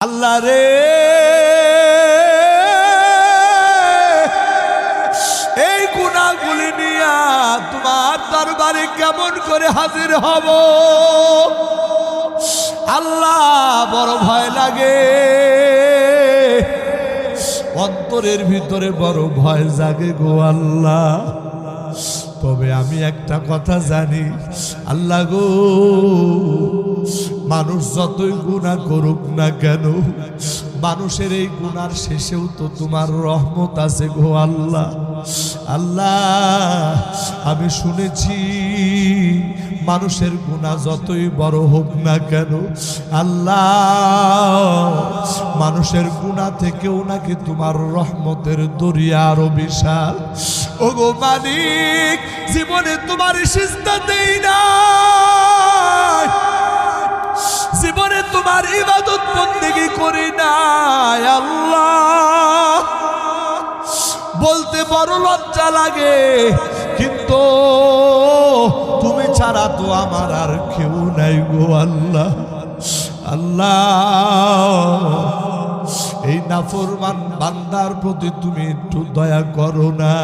আল্লাহ রে এই গুনাহগুলি নিয়া তোমার দরবারে কেমন করে হাজির হব আল্লাহ, বড় ভয় লাগে, অন্তরের ভিতরে বড় ভয় জাগে গো আল্লাহ। তবে আমি একটা কথা জানি আল্লাহ গো, মানুষ যতই গুনাহ করুক না কেন, মানুষের এই গুনার শেষেও তো তোমার রহমত আছে গো আল্লাহ। আল্লাহ আমি শুনেছি মানুষের গুনাহ যতই বড় হোক না কেন আল্লাহ, মানুষের গুনাহ থেকেও নাকি তোমার রহমতের দরিয়া আরো বিশাল। ওগো মালিক, জীবনে তোমার সিজদা দেই না, জীবনে তোমার ইবাদত বন্দেগী করি না আল্লাহ। বলতে বড় লজ্জা লাগে, কিন্তু তুমি ছাড়া তো আমার আর কেউ নাই গো আল্লাহ। আল্লাহ এই নাফরমান বান্দার প্রতি তুমি একটু দয়া করো না।